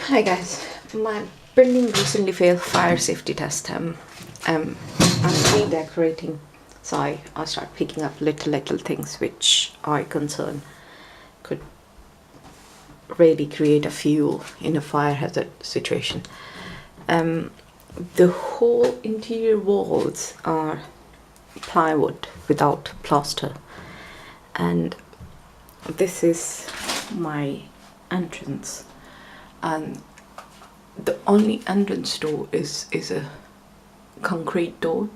Hi guys, my building recently failed fire safety test. I'm redecorating, so I start picking up little things which I concern could really create a fuel in a fire hazard situation. The whole interior walls are plywood without plaster, and this is my entrance, and the only entrance door is a concrete door,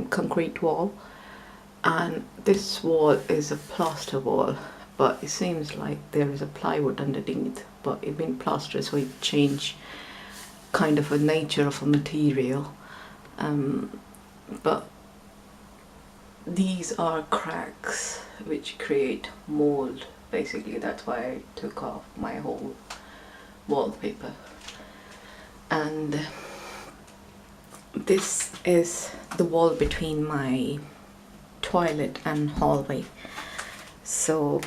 concrete wall, and this wall is a plaster wall, but it seems like there is a plywood underneath, but it been plastered, so it changed kind of a nature of a material, but these are cracks which create mold. Basically, that's why I took off my whole wallpaper. And this is the wall between my toilet and hallway. So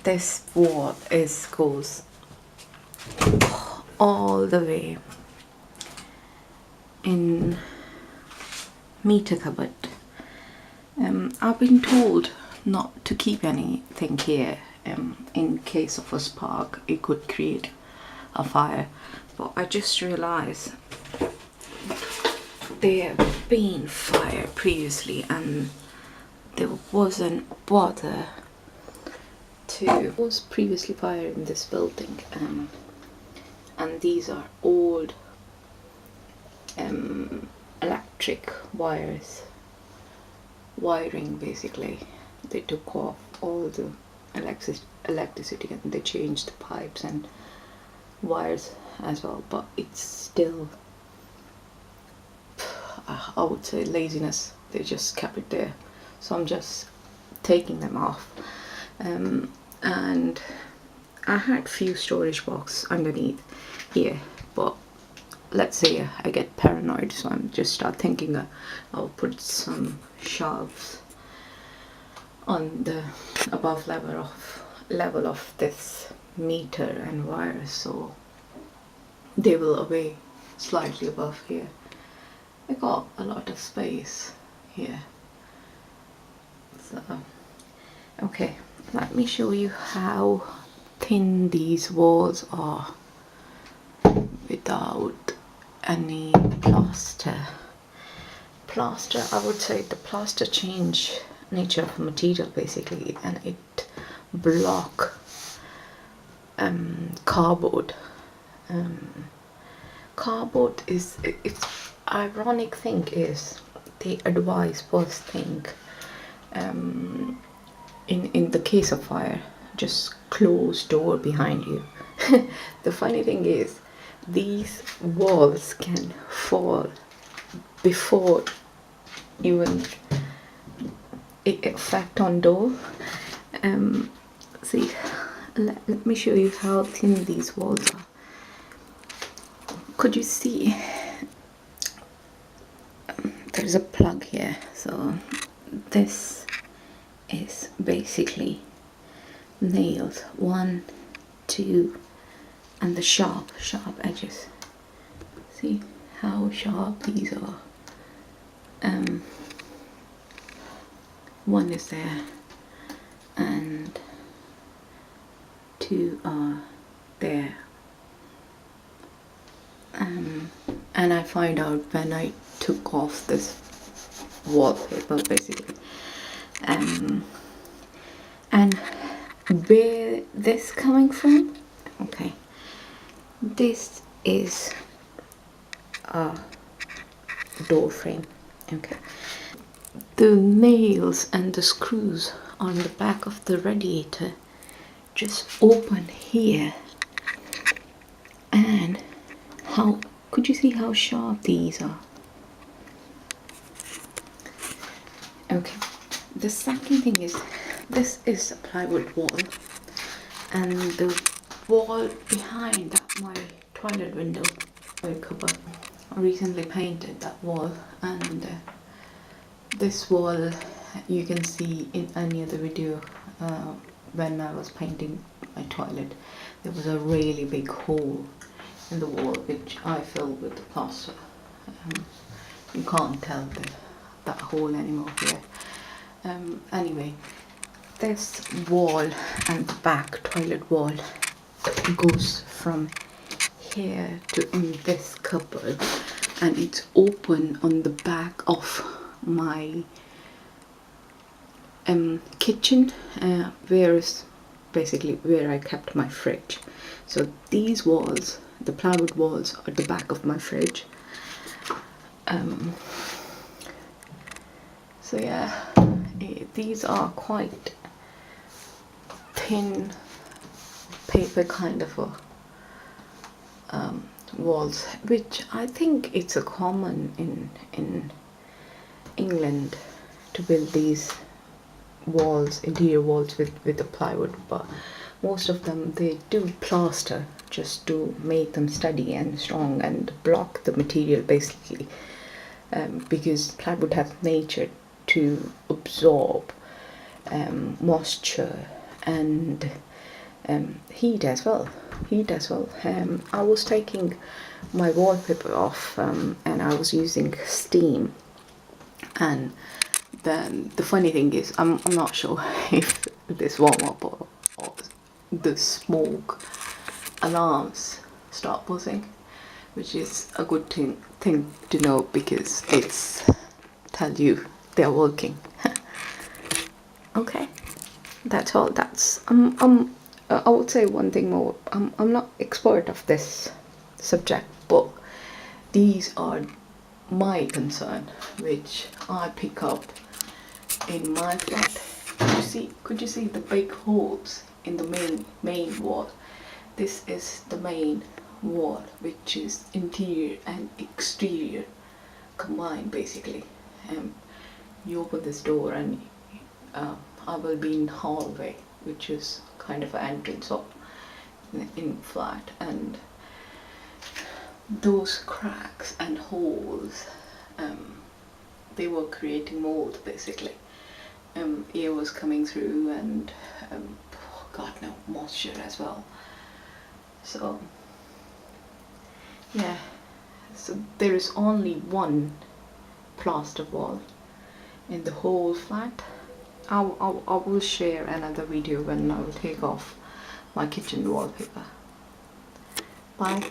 this wall goes all the way in meter cupboard. I've been told not to keep anything here. In case of a spark, it could create a fire. But I just realized there have been fire previously, and there wasn't bother to. There was previously fire in this building, and these are old electric wiring. Basically, they took off all the electricity and they changed the pipes and wires as well, but it's still, I would say, laziness. They just kept it there, so I'm just taking them off. And I had few storage boxes underneath here, but let's say I get paranoid, so I'm just start thinking I'll put some shelves on the above level of this meter and wires, so they will away slightly above here. I got a lot of space here. So okay, let me show you how thin these walls are without any plaster. I would say the plaster change nature of material basically, and it block cardboard. Cardboard is, it's ironic thing is they advise first thing, in the case of fire, just close door behind you. The funny thing is these walls can fall before even it affect on door. See, let me show you how thin these walls are. Could you see there's a plug here? So this is basically nails, 1, 2, and the sharp edges. See how sharp these are. One is there and 2 are there. And I find out when I took off this wallpaper basically. And where this coming from? Okay, this is a door frame. Okay, the nails and the screws on the back of the radiator just open here, and how could you see how sharp these are? Okay, the second thing is this is a plywood wall, and the wall behind that, my toilet window cupboard, I recently painted that wall, and this wall you can see in any other video. When I was painting my toilet, there was a really big hole in the wall, which I fill with the plaster. You can't tell that hole anymore here. Anyway, this wall and the back toilet wall goes from here to in this cupboard, and it's open on the back of my kitchen, where is basically where I kept my fridge. So these walls, the plywood walls, are the back of my fridge. So yeah, these are quite thin paper kind of a walls, which I think it's a common in England to build these walls, interior walls with the plywood, but most of them they do plaster just to make them steady and strong and block the material basically, because plywood has nature to absorb moisture and heat as well. I was taking my wallpaper off and I was using steam, and then the funny thing is I'm not sure if this warm up or the smoke alarms start buzzing, which is a good thing to know because it's tell you they're working. Okay, that's all. I would say one thing more. I'm not expert of this subject, but these are my concern, which I pick up in my flat. Could you see the big holes in the main wall? This is the main wall, which is interior and exterior combined basically. You open this door and I will be in hallway, which is kind of an entrance up in flat, and those cracks and holes, they were creating mold basically. Air was coming through and God no, moisture as well. So yeah, so there is only one plaster wall in the whole flat. I will share another video when I will take off my kitchen wallpaper. Bye.